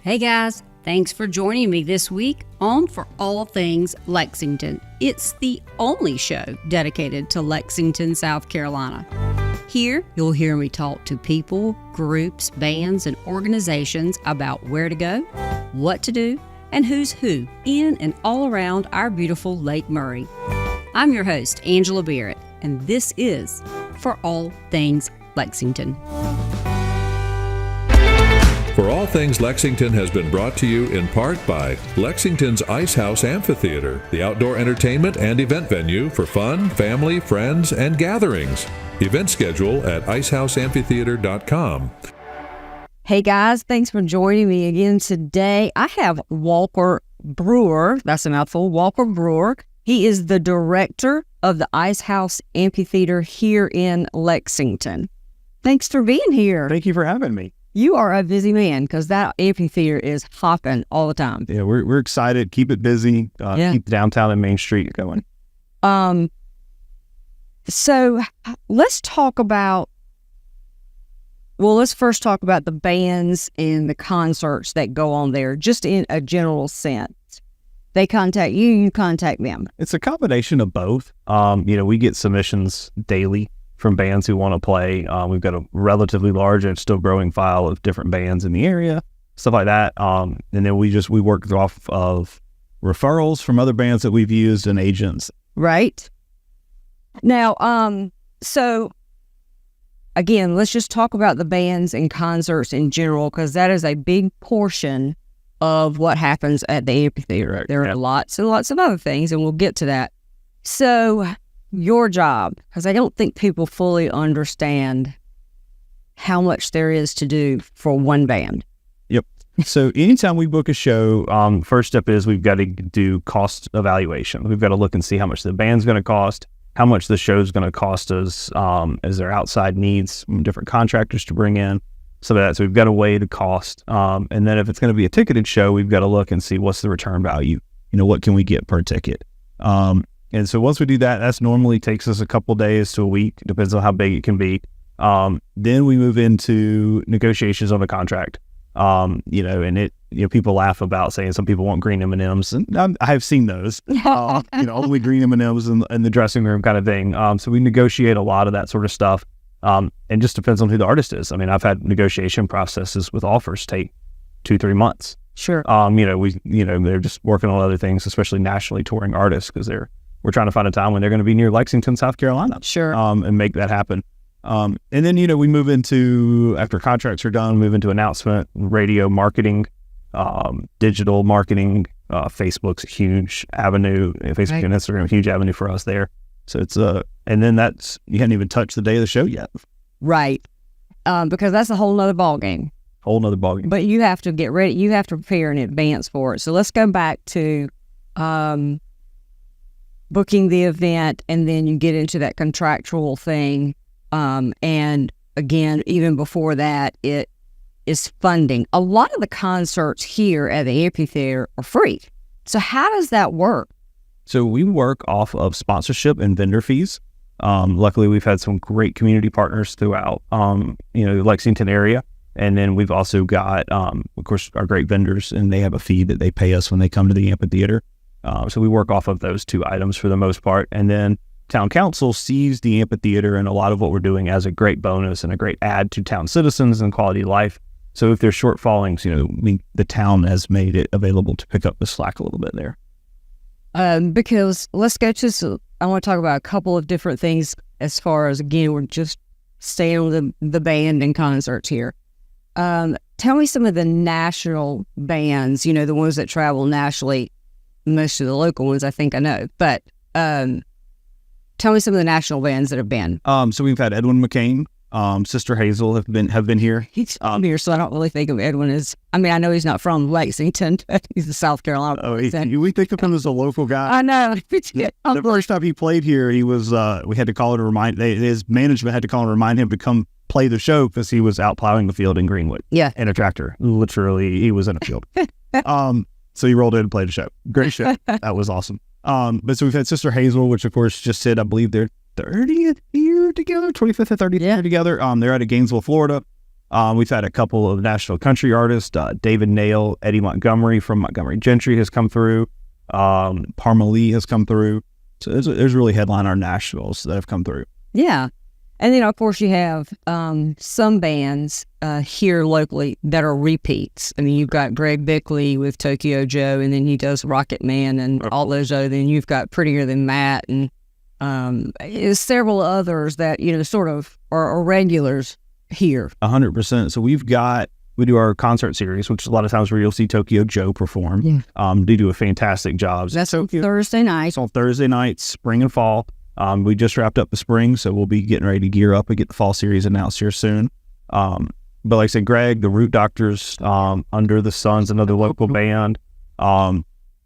Hey guys, thanks for joining me this week on For All Things Lexington. It's the only show dedicated to Lexington, South Carolina. Here, you'll hear me talk to people, groups, bands, and organizations about where to go, what to do, and who's who in and all around our beautiful Lake Murray. I'm your host, Angela Barrett, and this is For All Things Lexington. For All Things Lexington has been brought to you in part by Lexington's Icehouse Amphitheater, the outdoor entertainment and event venue for fun, family, friends, and gatherings. Event schedule at icehouseamphitheater.com. Hey guys, thanks for joining me again today. I have Walker Brewer, that's a mouthful, Walker Brewer. He is the director of the Icehouse Amphitheater here in Lexington. Thanks for being here. Thank you for having me. You are a busy man because that amphitheater is hopping all the time. Yeah, we're excited. Keep it busy. Keep downtown and Main Street going. So let's first talk about the bands and the concerts that go on there, just in a general sense. They contact you, you contact them. It's a combination of both. We get submissions daily from bands who want to play. We've got a relatively large and still growing file of different bands in the area, stuff like that. And then we work off of referrals from other bands that we've used and agents. Right. Now, so again, let's just talk about the bands and concerts in general, because that is a big portion of what happens at the amphitheater. Right. There are lots and lots of other things, and we'll get to that. So your job, because I don't think people fully understand how much there is to do for one band. Yep. So anytime we book a show, first step is we've got to do cost evaluation. We've got to look and see how much the band's going to cost, how much the show's going to cost us, as their outside needs, different contractors to bring in, some of that. So we've got to weigh the cost. And then if it's going to be a ticketed show, we've got to look and see what's the return value. What can we get per ticket? And so once we do that, that's normally takes us a couple days to a week, depends on how big it can be. Then we move into negotiations on the contract. People laugh about saying some people want green M&Ms, and I have seen those, only green M&Ms in the dressing room kind of thing. So we negotiate a lot of that sort of stuff. And just depends on who the artist is. I mean, I've had negotiation processes with offers take 2-3 months. Sure. They're just working on other things, especially nationally touring artists, because we're trying to find a time when they're going to be near Lexington, South Carolina. Sure. And make that happen. And then, we move into, after contracts are done, move into announcement, radio marketing, digital marketing. Facebook's a huge avenue. Facebook and Instagram, a huge avenue for us there. So it's, and then you hadn't even touched the day of the show yet. Right. Because that's a whole nother ballgame. But you have to get ready. You have to prepare in advance for it. So let's go back to, booking the event, and then you get into that contractual thing. And again, even before that, it is funding. A lot of the concerts here at the amphitheater are free. So how does that work? So we work off of sponsorship and vendor fees. Luckily, we've had some great community partners throughout, the Lexington area. And then we've also got, of course, our great vendors, and they have a fee that they pay us when they come to the amphitheater. So we work off of those two items for the most part. And then town council sees the amphitheater and a lot of what we're doing as a great bonus and a great add to town citizens and quality of life. So if there's shortfallings, the town has made it available to pick up the slack a little bit there. Because let's go to, I want to talk about a couple of different things as far as, again, we're just staying on the band and concerts here. Tell me some of the national bands, the ones that travel nationally. Most of the local ones, I think I know, but tell me some of the national bands that have been. So we've had Edwin McCain, Sister Hazel have been here. He's here, so I don't really think of Edwin as. I mean, I know he's not from Lexington, but he's a South Carolina. Oh, we think of him as a local guy. I know. The first time he played here, he was. We had to call it his management had to call and remind him to come play the show because he was out plowing the field in Greenwood. Yeah, in a tractor. Literally, he was in a field. So he rolled in and played a show. Great show. That was awesome. But so we've had Sister Hazel, which of course just hit, I believe, their 30th year together, 25th or 30th year together. They're out of Gainesville, Florida. We've had a couple of national country artists. David Nail, Eddie Montgomery from Montgomery Gentry has come through. Parma Lee has come through. So there's really headline our nationals that have come through. Yeah. And then, of course, you have some bands here locally that are repeats. I mean, you've got Greg Bickley with Tokyo Joe, and then he does Rocket Man and all those other. Then you've got Prettier Than Matt and several others that, sort of are regulars here. 100%. So we do our concert series, which is a lot of times where you'll see Tokyo Joe perform. Yeah. They do a fantastic job. That's on Thursday night. It's on Thursday nights, spring and fall. We just wrapped up the spring, so we'll be getting ready to gear up and get the fall series announced here soon. But like I said, Greg, the Root Doctors, Under the Sun's another local band.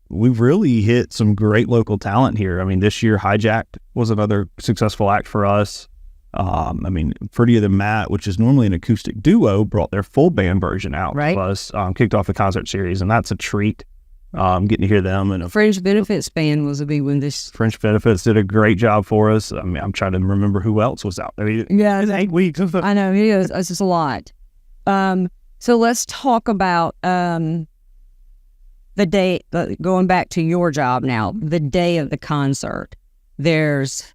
We've really hit some great local talent here. I mean, this year Hijacked was another successful act for us. Prettier Than Matt, which is normally an acoustic duo, brought their full band version out. Right. Plus, kicked off the concert series, and that's a treat. Getting to hear them. And Fringe Benefits band was a big one. Fringe Benefits did a great job for us. I mean, I'm trying to remember who else was out there. Yeah, it's 8 weeks. I know, it is. It's just a lot. So let's talk about the day, going back to your job now, the day of the concert. There's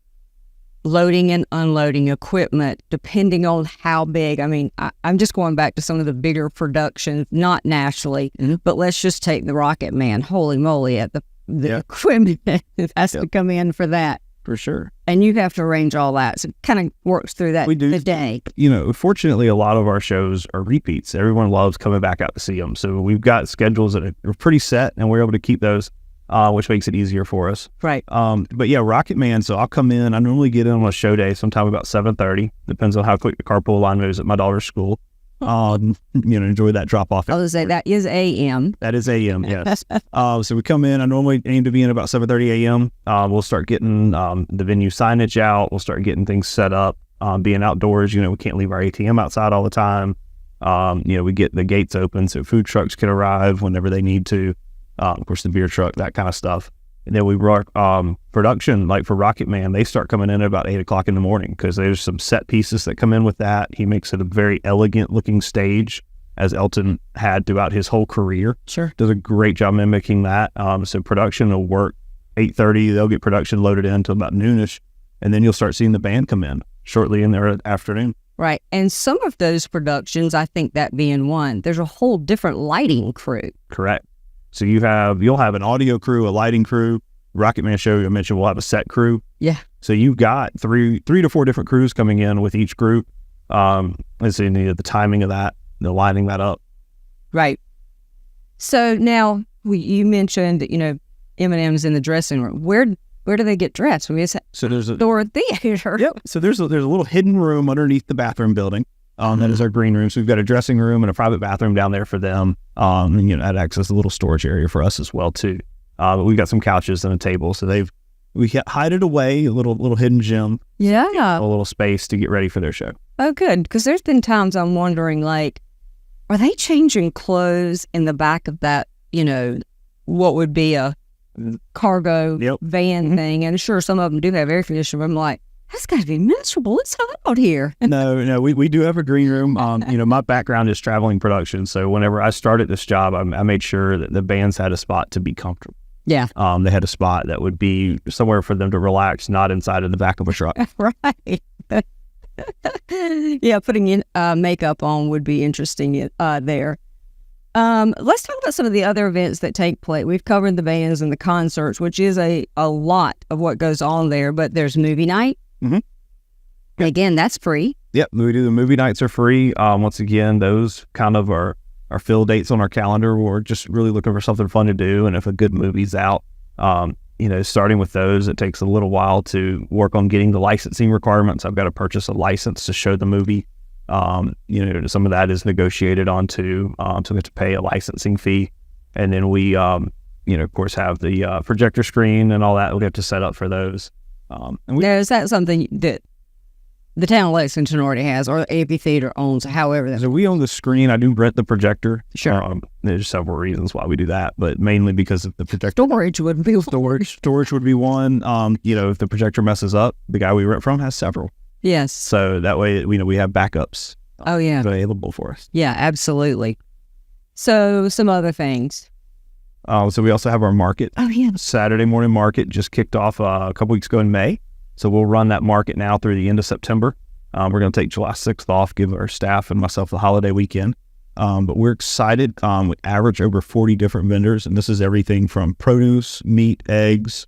loading and unloading equipment depending on how big. I mean, I'm just going back to some of the bigger productions, not nationally, but let's just take the Rocket Man. Holy moly, at the equipment that has to come in for that. For sure. And you have to arrange all that. So it kind of works through that we do. the day. Fortunately, a lot of our shows are repeats. Everyone loves coming back out to see them. So we've got schedules that are pretty set, and we're able to keep those. Which makes it easier for us. Right. But yeah, Rocket Man, so I'll come in. I normally get in on a show day sometime about 7:30. Depends on how quick the carpool line moves at my daughter's school. Enjoy that drop off. I was say that is AM. That is AM, yes. So we come in. I normally aim to be in about 7:30 AM. We'll start getting the venue signage out. We'll start getting things set up. Being outdoors, we can't leave our ATM outside all the time. We get the gates open so food trucks can arrive whenever they need to. Of course, the beer truck, that kind of stuff. And then we work production, like for Rocket Man, they start coming in at about 8 o'clock in the morning because there's some set pieces that come in with that. He makes it a very elegant looking stage, as Elton had throughout his whole career. Sure. Does a great job mimicking that. So production will work 8:30. They'll get production loaded in until about noonish. And then you'll start seeing the band come in shortly in the afternoon. Right. And some of those productions, I think that being one, there's a whole different lighting crew. Correct. So you'll have an audio crew, a lighting crew. Rocket Man show, I mentioned, we'll have a set crew. Yeah. So you've got three to four different crews coming in with each group. It's in the timing of that, the lining that up. Right. So now you mentioned, M&M's in the dressing room. Where do they get dressed? So there's a door theater. Yep. So there's a little hidden room underneath the bathroom building. That is our green room. So we've got a dressing room and a private bathroom down there for them. That acts as a little storage area for us as well too. But we've got some couches and a table. So we hide it away, a little hidden gym. Yeah. A little space to get ready for their show. Oh, good. Because there's been times I'm wondering, like, are they changing clothes in the back of that, what would be a cargo van thing? And sure, some of them do have air conditioning. But I'm like, that's got to be miserable. It's hot out here. No, we do have a green room. My background is traveling production. So whenever I started this job, I made sure that the bands had a spot to be comfortable. Yeah. They had a spot that would be somewhere for them to relax, not inside of the back of a truck. Right. Yeah, putting in makeup on would be interesting there. Let's talk about some of the other events that take place. We've covered the bands and the concerts, which is a lot of what goes on there, but there's movie night. Mm-hmm. Again, that's free. Yep, the movie nights are free. Once again, those kind of are fill dates on our calendar. We're just really looking for something fun to do, and if a good movie's out, starting with those, it takes a little while to work on getting the licensing requirements. I've got to purchase a license to show the movie. Some of that is negotiated onto, so we have to pay a licensing fee, and then we, of course, have the projector screen and all that. We have to set up for those. Now, is that something that the town of Lexington already has, or the amphitheater owns? However, so we own the screen. I do rent the projector. Sure. There's several reasons why we do that, but mainly because of the projector. Storage would be storage would be one. If the projector messes up, the guy we rent from has several. Yes. So that way, we have backups Oh, yeah. available for us. Yeah, absolutely. So some other things. So we also have our market. Oh, yeah. Saturday morning market just kicked off a couple weeks ago in May. So we'll run that market now through the end of September. We're going to take July 6th off, give our staff and myself the holiday weekend. But we're excited. We average over 40 different vendors, and this is everything from produce, meat, eggs,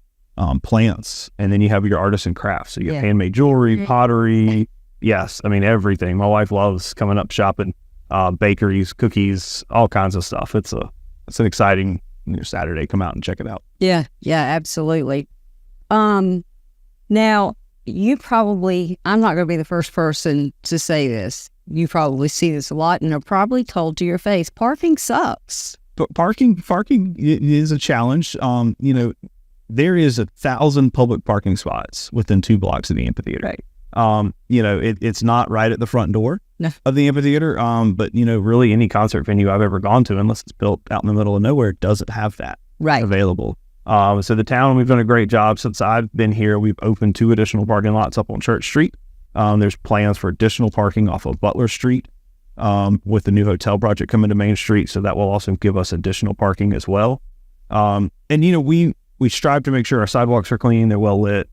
plants, and then you have your artisan crafts. So you have handmade jewelry, pottery. Yes, I mean, everything. My wife loves coming up shopping, bakeries, cookies, all kinds of stuff. It's an exciting Saturday. Come out and check it out. Yeah, absolutely. Now, I'm not going to be the first person to say this. You probably see this a lot and are probably told to your face, parking sucks. But parking is a challenge. There is 1,000 public parking spots within 2 blocks of the amphitheater. Right. It's not right at the front door No. of the amphitheater. But really any concert venue I've ever gone to, unless it's built out in the middle of nowhere, doesn't have that Right. available. So the town, we've done a great job since I've been here. We've opened 2 additional parking lots up on Church Street. There's plans for additional parking off of Butler Street with the new hotel project coming to Main Street. So that will also give us additional parking as well. We strive to make sure our sidewalks are clean, they're well lit.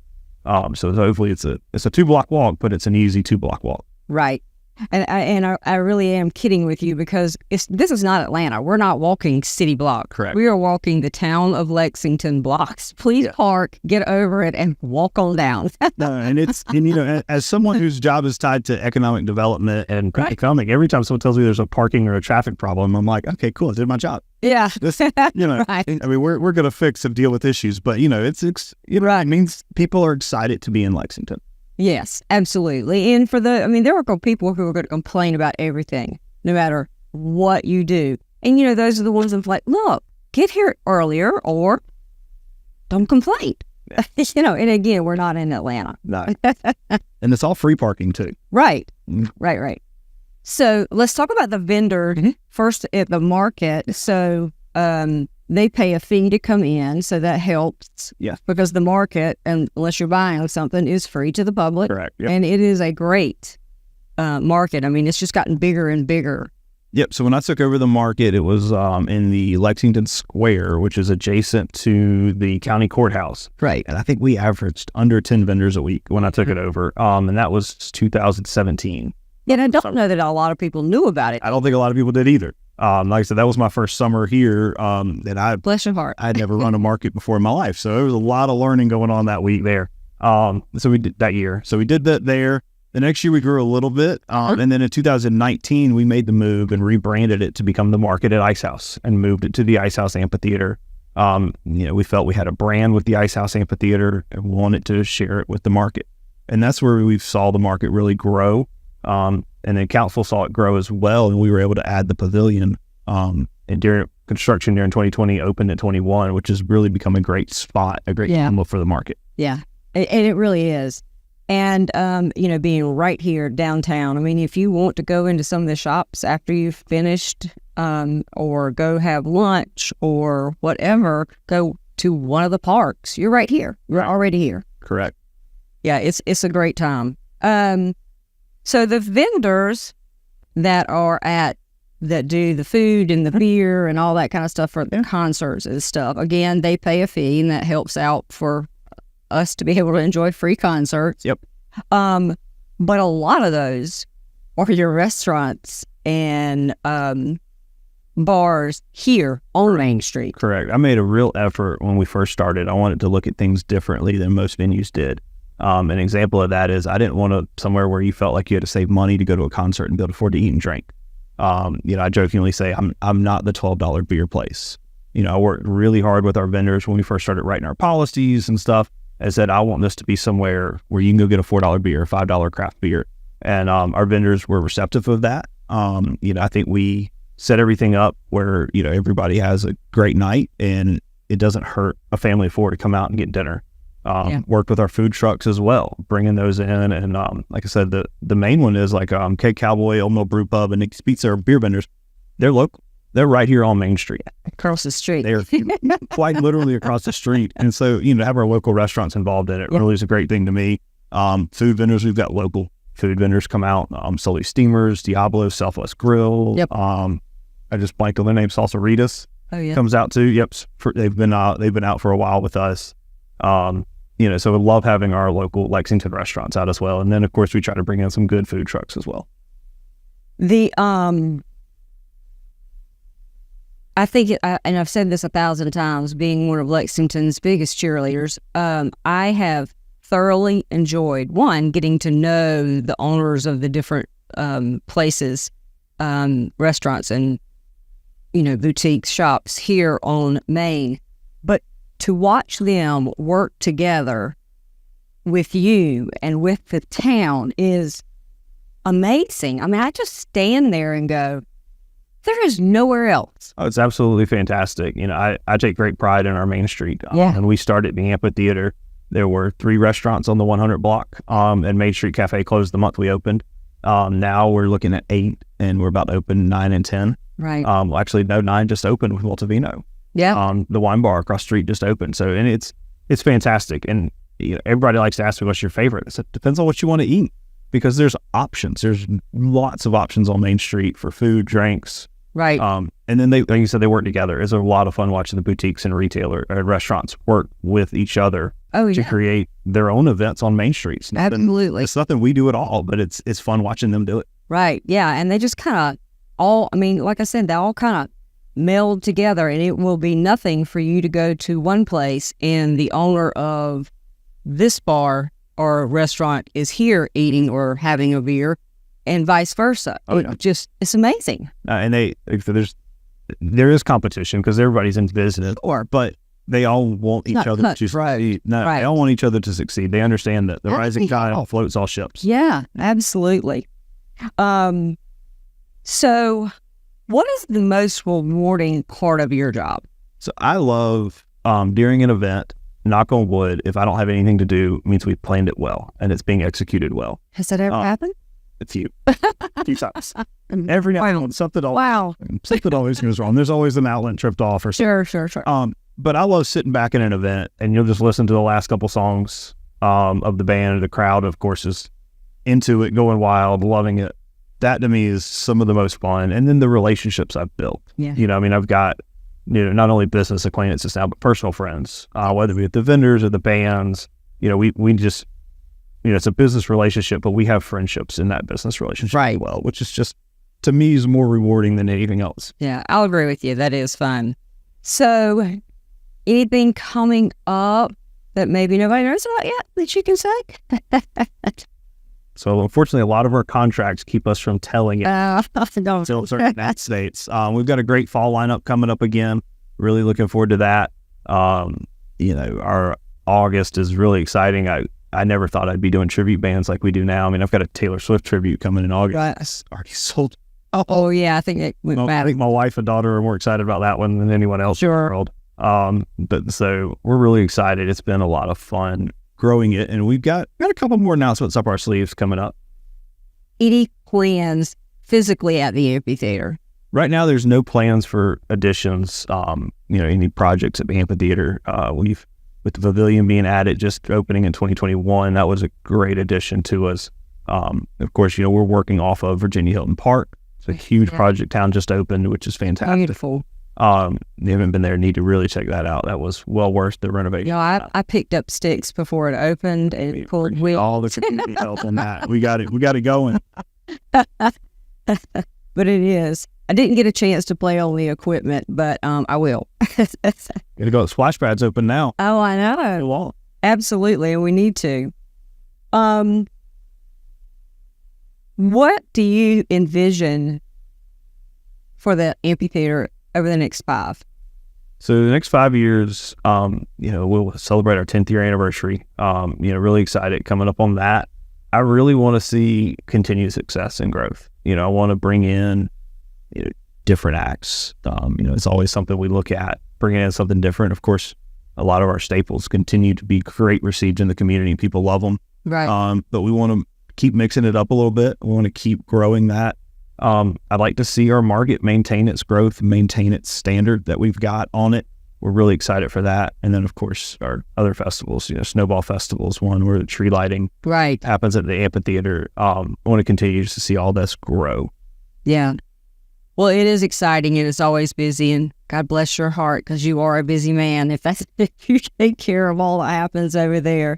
So hopefully it's a 2-block walk, but it's an easy 2-block walk. Right. And I really am kidding with you because this is not Atlanta. We're not walking city block. Correct. We are walking the town of Lexington blocks. Please park, get over it, and walk on down. As someone whose job is tied to economic development and economic, every time someone tells me there's a parking or a traffic problem, I'm like, okay, cool, I did my job. Yeah. Right. I mean, we're going to fix and deal with issues, but it means people are excited to be in Lexington. Yes, absolutely. And there are people who are going to complain about everything, no matter what you do. And, those are the ones that like, look, get here earlier or don't complain. Yeah. And again, we're not in Atlanta. No. And it's all free parking too. Right. Right. So let's talk about the vendor first at the market. So, they pay a fee to come in, so that helps. Yeah. Because the market, unless you're buying something, is free to the public. Correct. Yep. And it is a great market. I mean, it's just gotten bigger and bigger. Yep. So when I took over the market, it was in the Lexington Square, which is adjacent to the county courthouse. Right. And I think we averaged under 10 vendors a week when I took it over. And that was 2017. And I don't know that a lot of people knew about it. I don't think a lot of people did either. Like I said, that was my first summer here. Bless your heart. I'd never run a market before in my life. So there was a lot of learning going on that week there. So we did that year. So we did that there. The next year we grew a little bit. And then in 2019, we made the move and rebranded it to become the market at Icehouse and moved it to the Icehouse Amphitheater. We felt we had a brand with the Icehouse Amphitheater and wanted to share it with the market. And that's where we saw the market really grow. And then council saw it grow as well, and we were able to add the pavilion. And during construction during 2020, opened in 21, which has really become a great spot, a great symbol for the market. Yeah, and it really is. And, being right here downtown, I mean, if you want to go into some of the shops after you've finished or go have lunch or whatever, go to one of the parks. You're right here. You're already here. Correct. Yeah, it's a great time. So the vendors that do the food and the beer and all that kind of stuff for the concerts and stuff, again, they pay a fee, and that helps out for us to be able to enjoy free concerts. Yep. But a lot of those are your restaurants and bars here on Main Street. Correct. I made a real effort when we first started. I wanted to look at things differently than most venues did. An example of that is I didn't want somewhere where you felt like you had to save money to go to a concert and be able to afford to eat and drink. I jokingly say I'm not the $12 beer place. I worked really hard with our vendors when we first started writing our policies and stuff. I said, I want this to be somewhere where you can go get a $4 beer, $5 craft beer. And our vendors were receptive of that. I think we set everything up where, everybody has a great night and it doesn't hurt a family of 4 to come out and get dinner. Worked with our food trucks as well, bringing those in. And like I said, the main one is like Cake Cowboy, Old Mill Brew Pub, and Nick's Pizza are beer vendors. They're local. They're right here on Main Street. Across the street. They're quite literally across the street. And so, to have our local restaurants involved in it really is a great thing to me. Food vendors, we've got local. food vendors come out. Sully Steamers, Diablo, Southwest Grill. Yep. I just blanked on their name. Salsaritas comes out too. Yep. They've been out for a while with us. So we love having our local Lexington restaurants out as well. And then of course we try to bring in some good food trucks as well. I think, and I've said this 1,000 times, being one of Lexington's biggest cheerleaders, I have thoroughly enjoyed, one, getting to know the owners of the different places, restaurants and, boutiques, shops here on Main. But to watch them work together with you and with the town is amazing. I mean, I just stand there and go, there is nowhere else. Oh, it's absolutely fantastic. I take great pride in our Main Street. When we started the amphitheater, there were 3 restaurants on the 100 block, and Main Street Cafe closed the month we opened. Now we're looking at 8, and we're about to open 9 and 10. Right. Actually, no, 9 just opened with Multivino. Yeah. The wine bar across the street just opened. So, and it's fantastic. And everybody likes to ask me, what's your favorite? It depends on what you want to eat, because there's options. There's lots of options on Main Street for food, drinks. Right. And then like you said, they work together. It's a lot of fun watching the boutiques and restaurants work with each other to create their own events on Main Street. Absolutely. It's nothing we do at all, but it's fun watching them do it. Right. Yeah. And they just kind of like I said, they all kind of meld together, and it will be nothing for you to go to one place and the owner of this bar or restaurant is here eating or having a beer, and vice versa. It's amazing. And there is competition because everybody's in business, but they all want each other to succeed. They all want each other to succeed. They understand that the rising tide floats all ships. Yeah, absolutely. So what is the most rewarding part of your job? So I love during an event, knock on wood, if I don't have anything to do, it means we planned it well and it's being executed well. Has that ever happened? A few times. Every now and then, something always goes wrong. There's always an outlet tripped off or something. Sure. But I love sitting back in an event and you'll just listen to the last couple songs of the band. The crowd, of course, is into it, going wild, loving it. That to me is some of the most fun. And then the relationships I've built. Yeah. I've got not only business acquaintances now, but personal friends, whether it be with the vendors or the bands. We just, it's a business relationship, but we have friendships in that business relationship as well, which is just, to me, is more rewarding than anything else. Yeah, I'll agree with you. That is fun. So, anything coming up that maybe nobody knows about yet that you can say? So, unfortunately, a lot of our contracts keep us from telling it until certain states. We've got a great fall lineup coming up again. Really looking forward to that. Our August is really exciting. I never thought I'd be doing tribute bands like we do now. I mean, I've got a Taylor Swift tribute coming in August. Right. It's already sold. Oh, yeah. I think it went bad. I think my wife and daughter are more excited about that one than anyone else in the world. But so we're really excited. It's been a lot of fun growing it, and we've got a couple more announcements up our sleeves coming up. Any plans physically at the amphitheater? Right now, there's no plans for additions. Any projects at the amphitheater. With the pavilion being added, just opening in 2021, that was a great addition to us. Of course, we're working off of Virginia Hilton Park. It's a huge project town just opened, which is fantastic. Beautiful. You haven't been there, need to really check that out. That was well worth the renovation. I picked up sticks before it opened and pulled wheels. All the community help on that. We got it going. But it is. I didn't get a chance to play on the equipment, but I will. Gotta go. Splash pad's open now. Oh, I know. Absolutely, and we need to. What do you envision for the amphitheater over the next 5? So the next 5 years, we'll celebrate our 10th year anniversary. Really excited coming up on that. I really want to see continued success and growth. I want to bring in different acts. It's always something we look at, bringing in something different. Of course, a lot of our staples continue to be great received in the community. People love them. Right. But we want to keep mixing it up a little bit. We want to keep growing that. I'd like to see our market maintain its growth, maintain its standard that we've got on it. we're really excited for that. And then, of course, our other festivals, Snowball Festival is one where the tree lighting happens at the amphitheater. I want to continue to see all this grow. Yeah. Well, it is exciting and it's always busy, and God bless your heart because you are a busy man. If you take care of all that happens over there.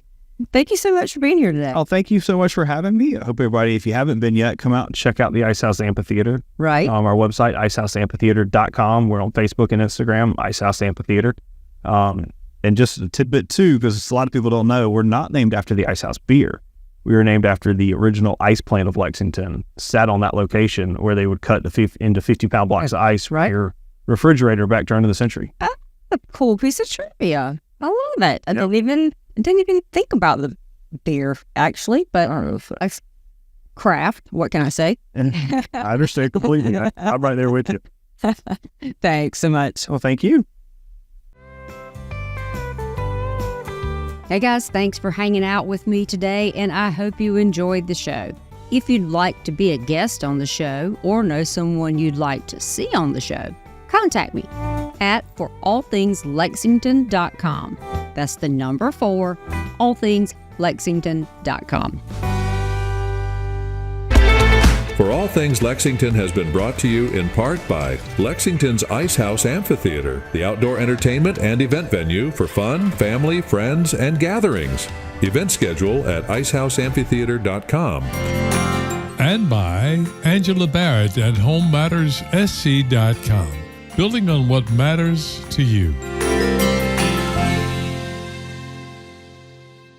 Thank you so much for being here today. Oh, thank you so much for having me. I hope everybody, if you haven't been yet, come out and check out the Icehouse Amphitheater. Right. Our website, icehouseamphitheater.com. We're on Facebook and Instagram, Icehouse Amphitheater. And just a tidbit too, because a lot of people don't know, we're not named after the Icehouse beer. We were named after the original ice plant of Lexington, sat on that location where they would cut into 50-pound blocks of ice for your refrigerator back during the century. That's a cool piece of trivia. I love it. I didn't even think about the beer, actually, but craft, what can I say? I understand completely. I'm right there with you. Thanks so much. Well, thank you. Hey guys, thanks for hanging out with me today, and I hope you enjoyed the show. If you'd like to be a guest on the show or know someone you'd like to see on the show, contact me at forallthingslexington.com. That's the number 4, allthingslexington.com. For All Things Lexington has been brought to you in part by Lexington's Icehouse Amphitheater, the outdoor entertainment and event venue for fun, family, friends, and gatherings. Event schedule at icehouseamphitheater.com. And by Angela Barrett at HomeMattersSC.com. Building on what matters to you.